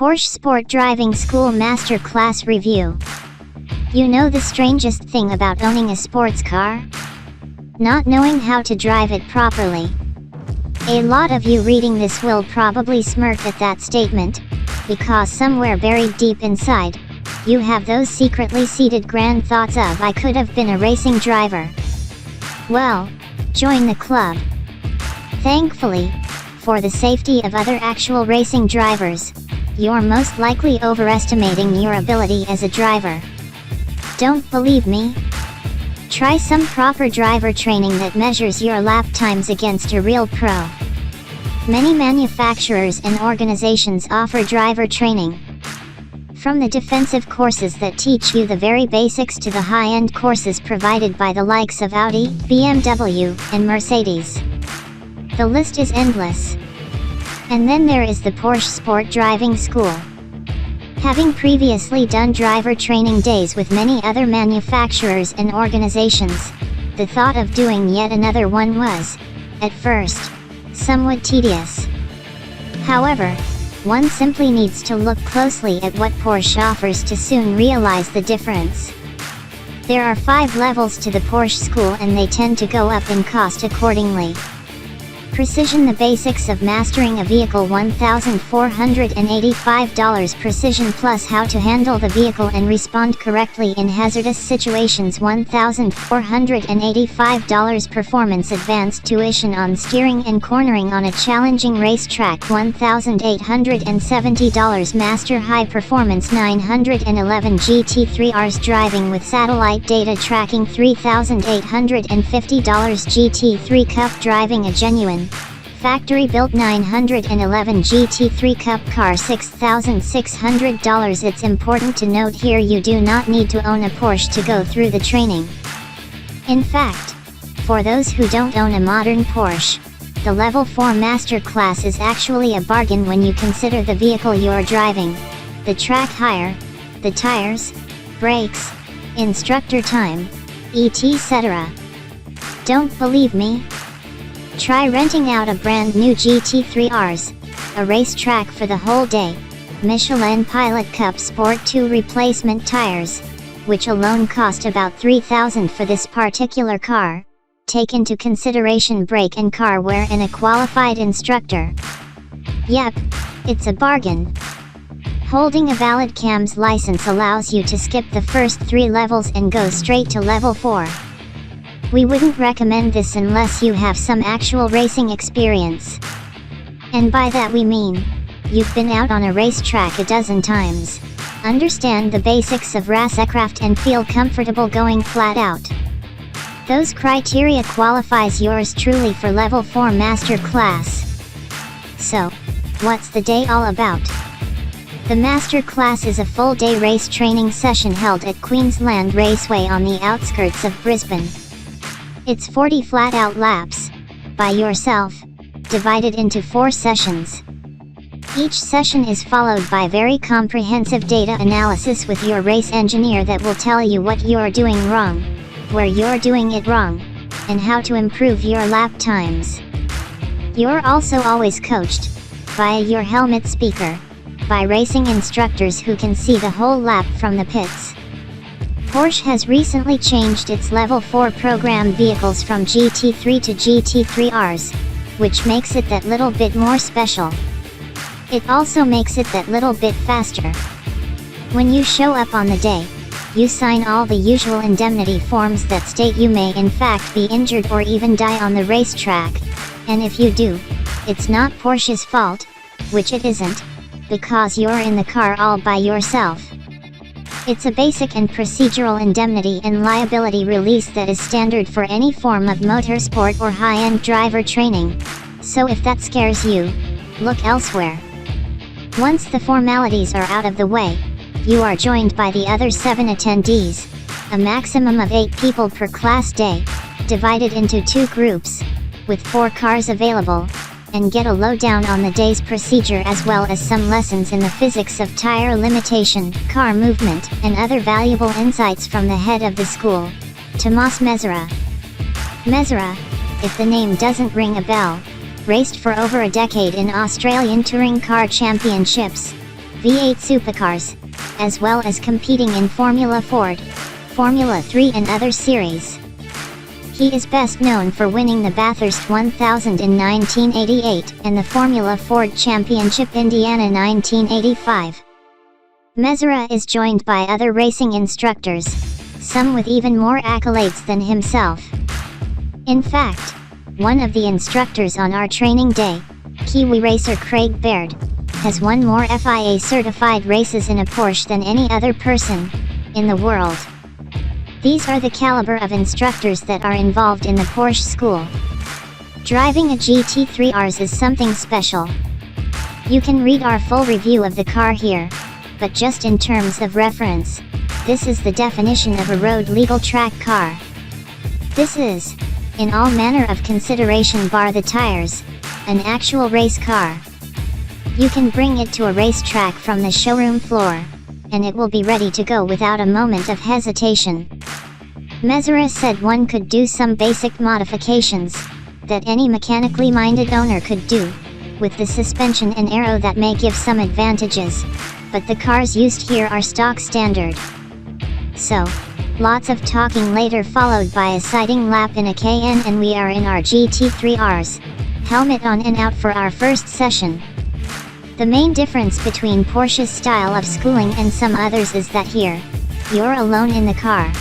Porsche Sport Driving School Masterclass Review. You know the strangest thing about owning a sports car? Not knowing how to drive it properly. A lot of you reading this will probably smirk at that statement, because somewhere buried deep inside, you have those secretly seated grand thoughts of I could have been a racing driver. Well, join the club. Thankfully, for the safety of other actual racing drivers, you're most likely overestimating your ability as a driver. Don't believe me? Try some proper driver training that measures your lap times against a real pro. Many manufacturers and organizations offer driver training. From the defensive courses that teach you the very basics to the high-end courses provided by the likes of Audi, BMW, and Mercedes. The list is endless. And then there is the Porsche Sport Driving School. Having previously done driver training days with many other manufacturers and organizations, the thought of doing yet another one was, at first, somewhat tedious. However, one simply needs to look closely at what Porsche offers to soon realize the difference. There are 5 levels to the Porsche school and they tend to go up in cost accordingly. Precision: the basics of mastering a vehicle, $1,485. Precision plus how to handle the vehicle and respond correctly in hazardous situations, $1,485. Performance: advanced tuition on steering and cornering on a challenging racetrack, $1,870. Master high performance 911 GT3 Rs driving with satellite data tracking, $3,850. GT3 Cup driving, a genuine factory-built 911 GT3 Cup car, $6,600. It's important to note here you do not need to own a Porsche to go through the training. In fact, for those who don't own a modern Porsche, the Level 4 Masterclass is actually a bargain when you consider the vehicle you're driving, the track hire, the tires, brakes, instructor time, etc. Don't believe me? Try renting out a brand new GT3 Rs, a racetrack for the whole day, Michelin Pilot Cup Sport 2 replacement tires, which alone cost about $3,000 for this particular car. Take into consideration brake and car wear and a qualified instructor. Yep, it's a bargain. Holding a valid CAMS license allows you to skip the first 3 levels and go straight to level 4. We wouldn't recommend this unless you have some actual racing experience. And by that we mean, you've been out on a racetrack a dozen times, understand the basics of racecraft and feel comfortable going flat out. Those criteria qualifies yours truly for Level 4 Master Class. So, what's the day all about? The Master Class is a full-day race training session held at Queensland Raceway on the outskirts of Brisbane. It's 40 flat-out laps, by yourself, divided into 4 sessions. Each session is followed by very comprehensive data analysis with your race engineer that will tell you what you're doing wrong, where you're doing it wrong, and how to improve your lap times. You're also always coached, via your helmet speaker, by racing instructors who can see the whole lap from the pits. Porsche has recently changed its Level 4 program vehicles from GT3 to GT3 Rs, which makes it that little bit more special. It also makes it that little bit faster. When you show up on the day, you sign all the usual indemnity forms that state you may in fact be injured or even die on the racetrack, and if you do, it's not Porsche's fault, which it isn't, because you're in the car all by yourself. It's a basic and procedural indemnity and liability release that is standard for any form of motorsport or high-end driver training, so if that scares you, look elsewhere. Once the formalities are out of the way, you are joined by the other 7 attendees, a maximum of 8 people per class day, divided into 2 groups, with 4 cars available, and get a lowdown on the day's procedure as well as some lessons in the physics of tire limitation, car movement, and other valuable insights from the head of the school, Tomas Mezera. Mezera, if the name doesn't ring a bell, raced for over a decade in Australian touring car championships, V8 supercars, as well as competing in Formula Ford, Formula 3 and other series. He is best known for winning the Bathurst 1000 in 1988 and the Formula Ford Championship Indiana 1985. Mezzera is joined by other racing instructors, some with even more accolades than himself. In fact, one of the instructors on our training day, Kiwi racer Craig Baird, has won more FIA-certified races in a Porsche than any other person in the world. These are the caliber of instructors that are involved in the Porsche school. Driving a GT3 RS is something special. You can read our full review of the car here, but just in terms of reference, this is the definition of a road legal track car. This is, in all manner of consideration bar the tires, an actual race car. You can bring it to a racetrack from the showroom floor, and it will be ready to go without a moment of hesitation. Mezzera said one could do some basic modifications that any mechanically minded owner could do, with the suspension and aero that may give some advantages, but the cars used here are stock standard. So, lots of talking later followed by a sighting lap in a KN and we are in our GT3 RS, helmet on and out for our first session. The main difference between Porsche's style of schooling and some others is that here, you're alone in the car.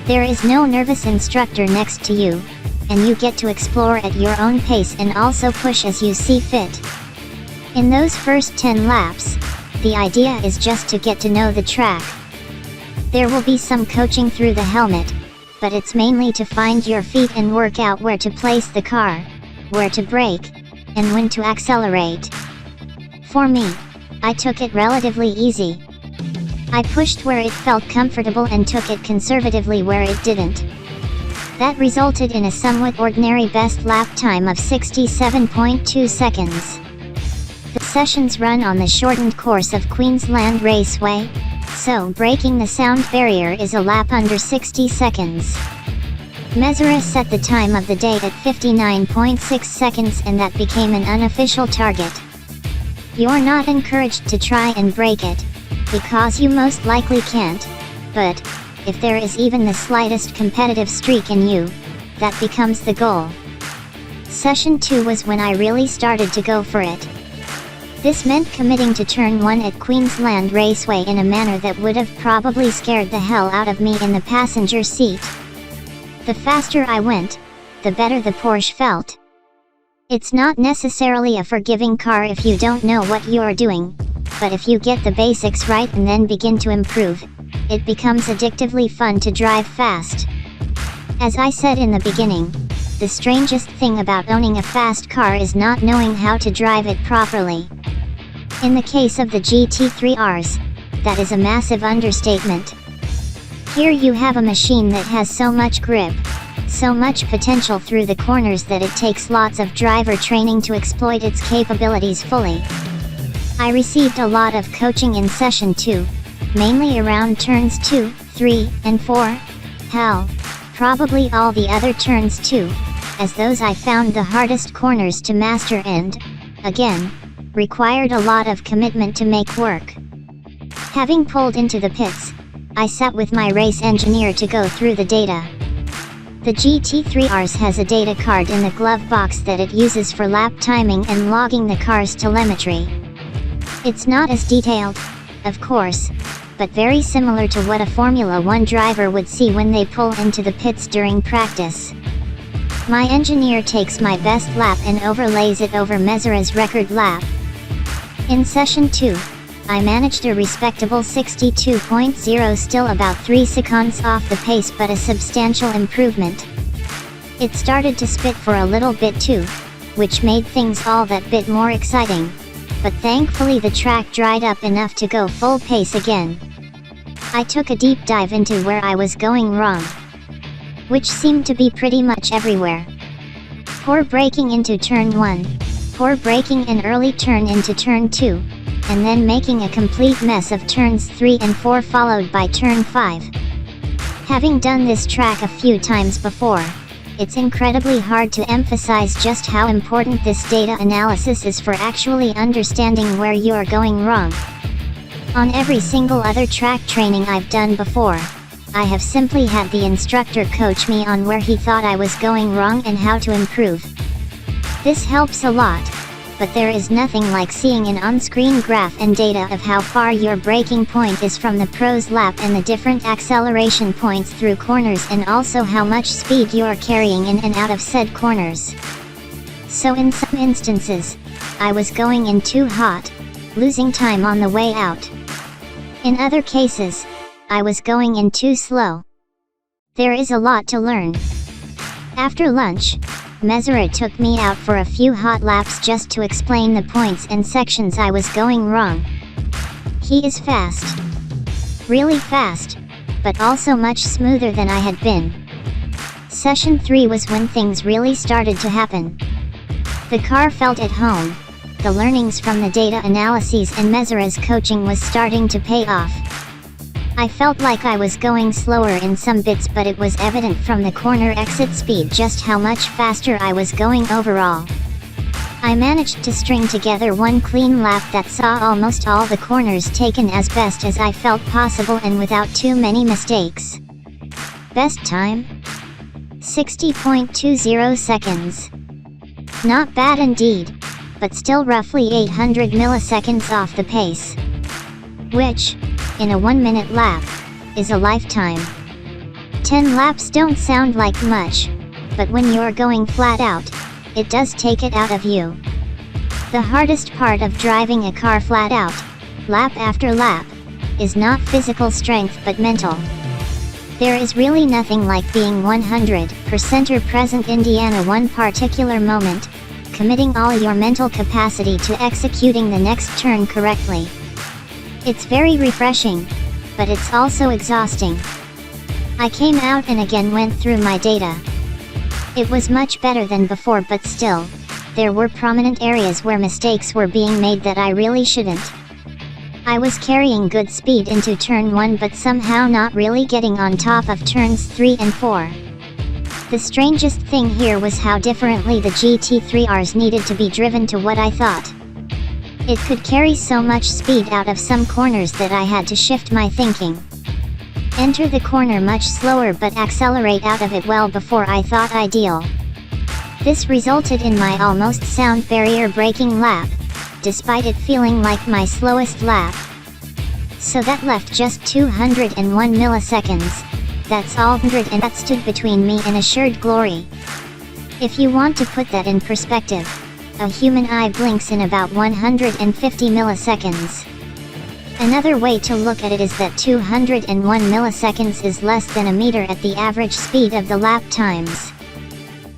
There is no nervous instructor next to you, and you get to explore at your own pace and also push as you see fit. In those first 10 laps, the idea is just to get to know the track. There will be some coaching through the helmet, but it's mainly to find your feet and work out where to place the car, where to brake, and when to accelerate. For me, I took it relatively easy. I pushed where it felt comfortable and took it conservatively where it didn't. That resulted in a somewhat ordinary best lap time of 67.2 seconds. The sessions run on the shortened course of Queensland Raceway, so breaking the sound barrier is a lap under 60 seconds. Mezzera set the time of the day at 59.6 seconds and that became an unofficial target. You're not encouraged to try and break it, because you most likely can't, but if there is even the slightest competitive streak in you, that becomes the goal. Session 2 was when I really started to go for it. This meant committing to turn 1 at Queensland Raceway in a manner that would have probably scared the hell out of me in the passenger seat. The faster I went, the better the Porsche felt. It's not necessarily a forgiving car if you don't know what you're doing, but if you get the basics right and then begin to improve, it becomes addictively fun to drive fast. As I said in the beginning, the strangest thing about owning a fast car is not knowing how to drive it properly. In the case of the GT3 RS, that is a massive understatement. Here you have a machine that has so much grip, so much potential through the corners that it takes lots of driver training to exploit its capabilities fully. I received a lot of coaching in session 2, mainly around turns 2, 3, and 4, hell, probably all the other turns too, as those I found the hardest corners to master and, again, required a lot of commitment to make work. Having pulled into the pits, I sat with my race engineer to go through the data. The GT3 RS has a data card in the glove box that it uses for lap timing and logging the car's telemetry. It's not as detailed, of course, but very similar to what a Formula 1 driver would see when they pull into the pits during practice. My engineer takes my best lap and overlays it over Mezzera's record lap. In session 2, I managed a respectable 62.0, still about 3 seconds off the pace but a substantial improvement. It started to spit for a little bit too, which made things all that bit more exciting, but thankfully the track dried up enough to go full pace again. I took a deep dive into where I was going wrong, which seemed to be pretty much everywhere. Poor braking into turn 1, poor braking an early turn into turn 2, and then making a complete mess of turns 3 and 4 followed by turn 5. Having done this track a few times before, it's incredibly hard to emphasize just how important this data analysis is for actually understanding where you are going wrong, On every single other track training I've done before, I have simply had the instructor coach me on where he thought I was going wrong and how to improve. This helps a lot, but there is nothing like seeing an on-screen graph and data of how far your braking point is from the pro's lap and the different acceleration points through corners, and also how much speed you're carrying in and out of said corners. So in some instances, I was going in too hot, losing time on the way out. In other cases, I was going in too slow. There is a lot to learn. After lunch, Meseret took me out for a few hot laps just to explain the points and sections I was going wrong. He is fast. Really fast, but also much smoother than I had been. Session 3 was when things really started to happen. The car felt at home. The learnings from the data analyses and Meseret's coaching was starting to pay off. I felt like I was going slower in some bits, but it was evident from the corner exit speed just how much faster I was going overall. I managed to string together one clean lap that saw almost all the corners taken as best as I felt possible and without too many mistakes. Best time? 60.20 seconds. Not bad indeed, but still roughly 800 milliseconds off the pace. Which, in a 1-minute lap, is a lifetime. 10 laps don't sound like much, but when you're going flat out, it does take it out of you. The hardest part of driving a car flat out, lap after lap, is not physical strength but mental. There is really nothing like being 100% present in one particular moment, committing all your mental capacity to executing the next turn correctly. It's very refreshing, but it's also exhausting. I came out and again went through my data. It was much better than before, but still, there were prominent areas where mistakes were being made that I really shouldn't. I was carrying good speed into turn 1 but somehow not really getting on top of turns 3 and 4. The strangest thing here was how differently the GT3Rs needed to be driven to what I thought. It could carry so much speed out of some corners that I had to shift my thinking. Enter the corner much slower but accelerate out of it well before I thought ideal. This resulted in my almost sound barrier braking lap, despite it feeling like my slowest lap. So that left just 201 milliseconds, that's all 100, and that stood between me and assured glory. If you want to put that in perspective, a human eye blinks in about 150 milliseconds. Another way to look at it is that 201 milliseconds is less than a meter at the average speed of the lap times.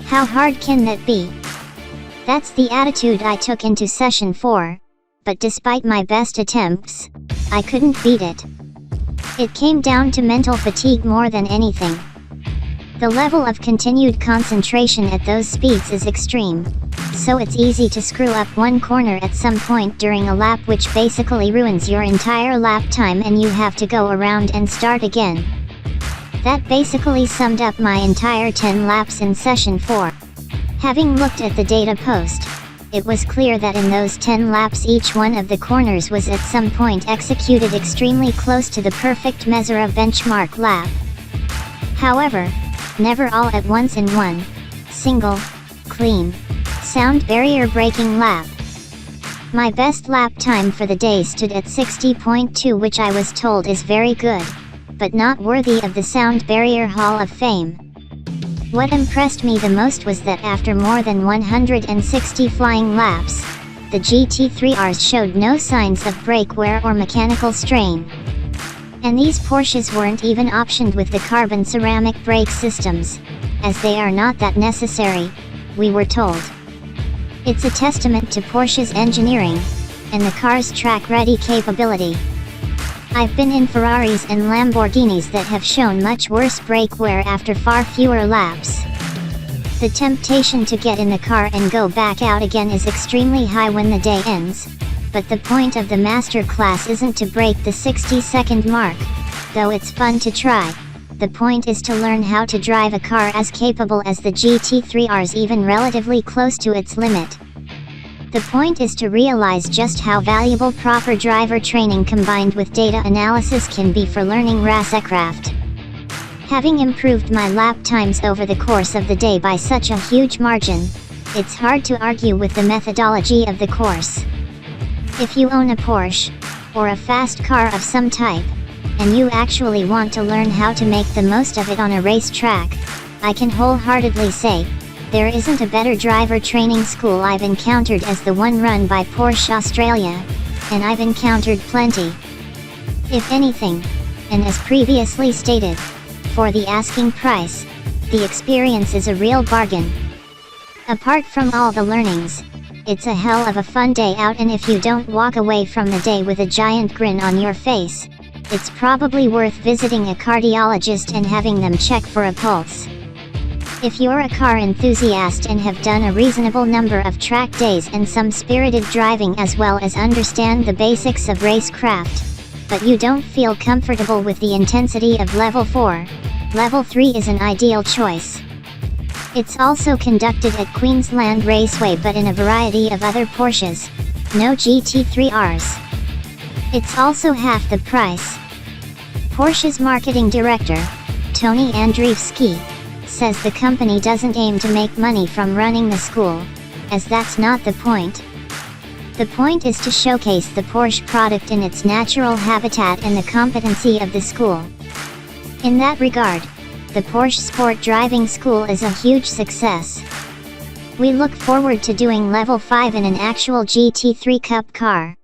How hard can that be? That's the attitude I took into session 4, but despite my best attempts, I couldn't beat it. It came down to mental fatigue more than anything. The level of continued concentration at those speeds is extreme, so it's easy to screw up one corner at some point during a lap, which basically ruins your entire lap time and you have to go around and start again. That basically summed up my entire 10 laps in session 4. Having looked at the data post, it was clear that in those 10 laps each one of the corners was at some point executed extremely close to the perfect Meseret benchmark lap. However, never all at once in one single, clean, sound barrier braking lap. My best lap time for the day stood at 60.2, which I was told is very good, but not worthy of the Sound Barrier Hall of Fame. What impressed me the most was that after more than 160 flying laps, the GT3Rs showed no signs of brake wear or mechanical strain. And these Porsches weren't even optioned with the carbon ceramic brake systems, as they are not that necessary, we were told. It's a testament to Porsche's engineering, and the car's track-ready capability. I've been in Ferraris and Lamborghinis that have shown much worse brake wear after far fewer laps. The temptation to get in the car and go back out again is extremely high when the day ends, but the point of the master class isn't to break the 60-second mark, though it's fun to try. The point is to learn how to drive a car as capable as the GT3Rs, even relatively close to its limit. The point is to realize just how valuable proper driver training combined with data analysis can be for learning racecraft. Having improved my lap times over the course of the day by such a huge margin, it's hard to argue with the methodology of the course. If you own a Porsche, or a fast car of some type, and you actually want to learn how to make the most of it on a racetrack, I can wholeheartedly say, there isn't a better driver training school I've encountered as the one run by Porsche Australia, and I've encountered plenty. If anything, and as previously stated, for the asking price, the experience is a real bargain. Apart from all the learnings, it's a hell of a fun day out, and if you don't walk away from the day with a giant grin on your face, it's probably worth visiting a cardiologist and having them check for a pulse. If you're a car enthusiast and have done a reasonable number of track days and some spirited driving as well as understand the basics of racecraft, but you don't feel comfortable with the intensity of Level 4, Level 3 is an ideal choice. It's also conducted at Queensland Raceway but in a variety of other Porsches, no GT3Rs. It's also half the price. Porsche's marketing director, Tony Andreevsky, says the company doesn't aim to make money from running the school, as that's not the point. The point is to showcase the Porsche product in its natural habitat and the competency of the school. In that regard, the Porsche Sport Driving School is a huge success. We look forward to doing Level 5 in an actual GT3 Cup car.